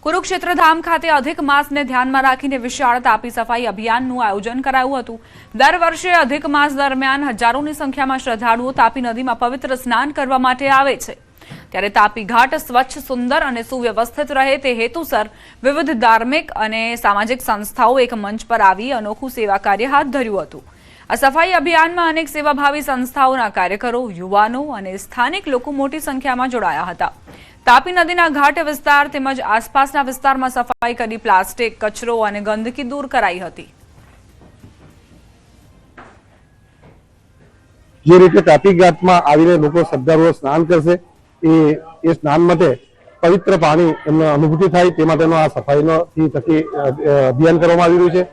કુરુક્ષેત્ર ધામ ખાતે અધિક માસને ધ્યાનમાં રાખીને વિશાળ તાપી સફાઈ અભિયાનનું આયોજન કરાયું હતું। દર વર્ષે અધિક માસ દરમિયાન હજારોની સંખ્યામાં શ્રદ્ધાળુઓ તાપી નદીમાં પવિત્ર સ્નાન કરવા માટે આવે છે। ત્યારે તાપી ઘાટ સ્વચ્છ, સુંદર અને સુવ્યવસ્થિત રહે તે હેતુસર વિવિધ ધાર્મિક અને સામાજિક સંસ્થાઓ એક મંચ પર આવી અનોખું સેવા કાર્ય હાથ ધર્યું હતું। આ સફાઈ અભિયાનમાં અનેક સેવાભાવી સંસ્થાઓના કાર્યકરો, યુવાનો અને સ્થાનિક લોકો મોટી સંખ્યામાં જોડાયા હતા। તાપી નદીના ઘાટ વિસ્તાર તેમજ આસપાસના વિસ્તારમાં સફાઈ કરી પ્લાસ્ટિક, કચરો અને ગંદકી દૂર કરાઈ હતી। જે રીતે તાપી ઘાટમાં આવીને લોકો શ્રદ્ધાળુઓ સ્નાન કરશે એ સ્નાન માટે પવિત્ર પાણી એમને અનુભૂતિ થાય તે માટેનો આ સફાઈનો થકી અભિયાન કરવામાં આવી રહ્યું છે।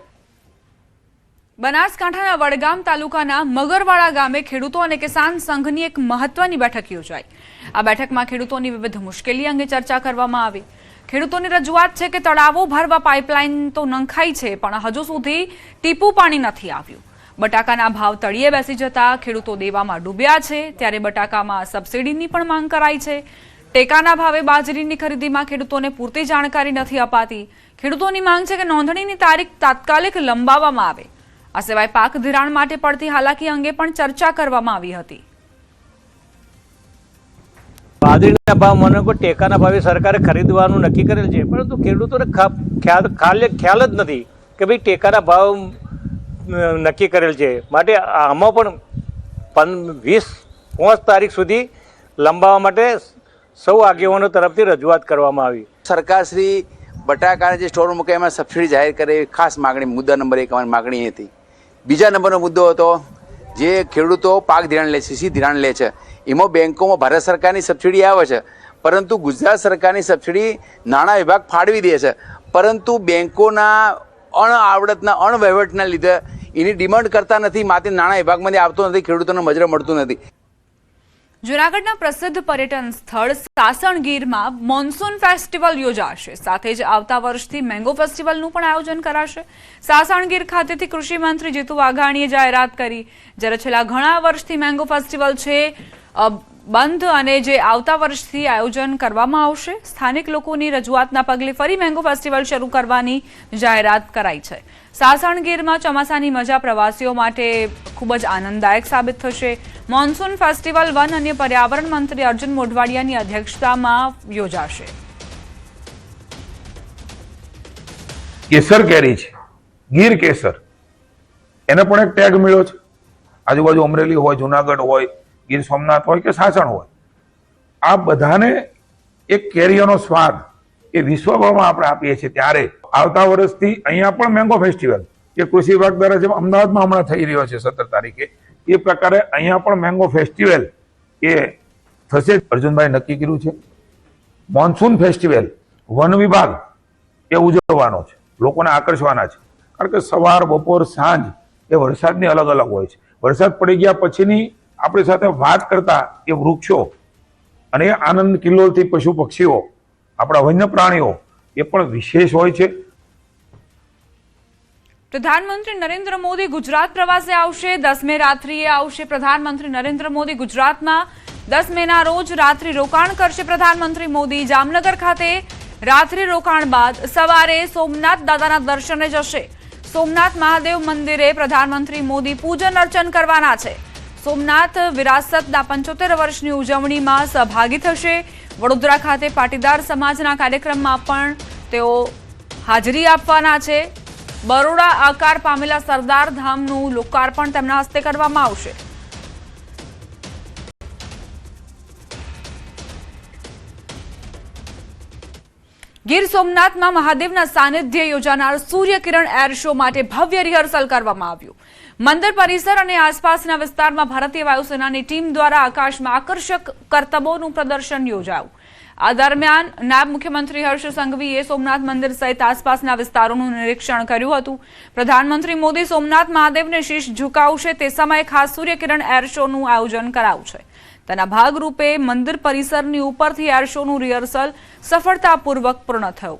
બનાસકાંઠાના વડગામ તાલુકાના મગરવાડા ગામે ખેડૂતો અને કિસાન સંઘની એક મહત્વની બેઠક યોજાઈ। આ બેઠકમાં ખેડૂતોની વિવિધ મુશ્કેલી અંગે ચર્ચા કરવામાં આવી। ખેડૂતોની રજૂઆત છે કે તળાવો ભરવા પાઇપલાઇન તો નંખાઈ છે, પણ હજુ સુધી ટીપું પાણી નથી આવ્યું। બટાકાના ભાવ તળિયે બેસી જતા ખેડૂતો દેવામાં ડૂબ્યા છે। ત્યારે બટાકામાં સબસિડીની પણ માંગ કરાઈ છે। ટેકાના ભાવે બાજરીની ખરીદીમાં ખેડૂતોને પૂરતી જાણકારી નથી અપાતી। ખેડૂતોની માંગ છે કે નોંધણીની તારીખ તાત્કાલિક લંબાવવામાં આવે। આ સિવાય પાક ધિરાણ માટે પડતી હાલાકી અંગે પણ ચર્ચા કરવામાં આવી હતી। બાજરીના ભાવ મને કોઈ ટેકાના ભાવે સરકારે ખરીદવાનું નક્કી કરેલ છે, પરંતુ ખેડૂતોને ખ્યાલ જ નથી કે ભાઈ ટેકાના ભાવ નક્કી કરેલ છે। માટે આમાં પણ 20 તારીખ સુધી લંબાવવા માટે સૌ આગેવાનો તરફથી રજૂઆત કરવામાં આવી। સરકાર શ્રી બટાકાને જે સ્ટોર મૂકે એમાં સબસિડી જાહેર કરે ખાસ માગણી, મુદ્દા નંબર 1 અમારી માગણી હતી। બીજા નંબરનો મુદ્દો હતો જે ખેડૂતો પાક ધિરાણ લે છે, સીસી ધિરાણ લે છે, એમાં બેંકોમાં ભારત સરકારની સબસિડી આવે છે, પરંતુ ગુજરાત સરકારની સબસિડી નાણાં વિભાગ ફાળવી દે છે, પરંતુ બેંકોના અણઆવડતના અણવહીવટના લીધે એની ડિમાન્ડ કરતા નથી, માટે નાણાં વિભાગમાંથી આવતો નથી, ખેડૂતોને મજૂર મળતું નથી। જૂનાગઢના પ્રસિદ્ધ પર્યટન સ્થળ સાસણગીરમાં મોન્સૂન ફેસ્ટિવલ યોજાશે। સાથે જ આવતા વર્ષથી મેંગો ફેસ્ટિવલનું પણ આયોજન કરાશે। સાસણગીર ખાતેથી કૃષિ મંત્રી જીતુ વાઘાણીએ જાહેરાત કરી, જ્યારે છેલ્લા ઘણા વર્ષથી મેંગો ફેસ્ટિવલ છે બંધ અને જે આવતા વર્ષથી આયોજન કરવામાં આવશે। સ્થાનિક લોકોની રજૂઆતના પગલે ફરી મેંગો ફેસ્ટિવલ શરૂ કરવાની જાહેરાત કરાઈ છે। સાસણગીરમાં ચોમાસાની મજા પ્રવાસીઓ માટે ખૂબ જ આનંદદાયક સાબિત થશે। મોન્સૂન ફેસ્ટિવલ વન અને પર્યાવરણ મંત્રી અર્જુન મોઢવાડિયાની અધ્યક્ષતામાં યોજાશે। કેસર કેરી છે, ગીર કેસર, એને પણ એક ટેગ મળ્યો છે। આજુબાજુ અમરેલી હોય, જુનાગઢ હોય, ગીર સોમનાથ હોય કે સાસણ હોય, આ બધાને એક કેરીઓનો સ્વાદ એ વિશ્વભરમાં આપણે આપીએ છીએ। ત્યારે આવતા વર્ષથી અહીંયા પણ મેંગો ફેસ્ટિવલ જે કૃષિ વિભાગ દ્વારા જેમ અમદાવાદમાં હમણાં થઈ રહ્યો છે 17 તારીખે, એ પ્રકારે અહીંયા પણ મેંગો ફેસ્ટિવલ એ થશે। અર્જુનભાઈ નક્કી કર્યું છે મોન્સૂન ફેસ્ટિવલ વન વિભાગ એ ઉજવવાનો છે, લોકોને આકર્ષવાના છે, કારણ કે સવાર, બપોર, સાંજ એ વરસાદની અલગ અલગ હોય છે। વરસાદ પડી ગયા પછીની આપણી સાથે વાત કરતા એ વૃક્ષો અને એ આનંદ કિલ્લોલથી પશુ પક્ષીઓ, આપણા વન્ય પ્રાણીઓ એ પણ વિશેષ હોય છે। પ્રધાનમંત્રી નરેન્દ્ર મોદી ગુજરાત પ્રવાસે આવશે। 10 મે રાત્રિએ આવશે પ્રધાનમંત્રી નરેન્દ્ર મોદી ગુજરાતમાં। 10 મેના રોજ રાત્રિ રોકાણ કરશે પ્રધાનમંત્રી મોદી। જામનગર ખાતે રાત્રિ રોકાણ બાદ સવારે સોમનાથ દાદાના દર્શને જશે। સોમનાથ મહાદેવ મંદિરે પ્રધાનમંત્રી મોદી પૂજન અર્ચન કરવાના છે। સોમનાથ વિરાસતના 75 વર્ષની ઉજવણીમાં સહભાગી થશે। વડોદરા ખાતે પાટીદાર સમાજના કાર્યક્રમમાં પણ તેઓ હાજરી આપવાના છે। બરોડા આકાર પામેલા સરદાર ધામનું લોકાર્પણ તેમના હસ્તે કરવામાં આવશે। ગીર સોમનાથમાં મહાદેવના સાનિધ્ય યોજાનાર સૂર્યકિરણ એર શો માટે ભવ્ય રિહર્સલ કરવામાં આવ્યું। મંદિર પરિસર અને આસપાસના વિસ્તારમાં ભારતીય વાયુસેનાની ટીમ દ્વારા આકાશમાં આકર્ષક કરતબોનું પ્રદર્શન યોજાયું। આ દરમિયાન નાયબ મુખ્યમંત્રી હર્ષ સંઘવીએ સોમનાથ મંદિર સહિત આસપાસના વિસ્તારોનું નિરીક્ષણ કર્યું હતું। પ્રધાનમંત્રી મોદી સોમનાથ મહાદેવને શીશ ઝુકાવશે તે સમયે ખાસ સૂર્યકિરણ એર શોનું આયોજન કરાયું છે। તેના ભાગરૂપે મંદિર પરિસરની ઉપરથી એર શોનું રિહર્સલ સફળતાપૂર્વક પૂર્ણ થયું।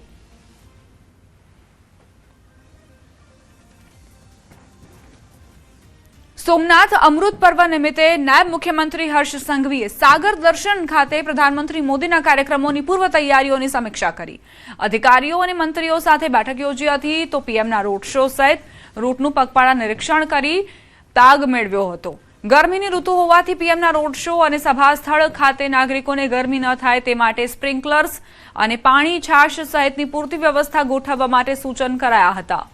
સોમનાથ અમૃત પર્વ નિમિત્તે નાયબ મુખ્યમંત્રી હર્ષ સંઘવીએ સાગર દર્શન ખાતે પ્રધાનમંત્રી મોદીના કાર્યક્રમોની પૂર્વ તૈયારીઓની સમીક્ષા કરી. અધિકારીઓ અને મંત્રીઓ સાથે બેઠક યોજી હતી તો પીએમના રોડ શો સહિત રૂટનું પગપાળા નિરીક્ષણ કરી તાગ મેળવ્યો હતો. ગરમીની ઋતુ હોવાથી પીએમના રોડ શો અને સભા સ્થળ ખાતે નાગરિકોને ગરમી ન થાય તે માટે સ્પ્રિંકલર્સ અને પાણી છાશ સહિતની પૂરતી વ્યવસ્થા ગોઠવવા માટે સૂચન કરાયા હતા.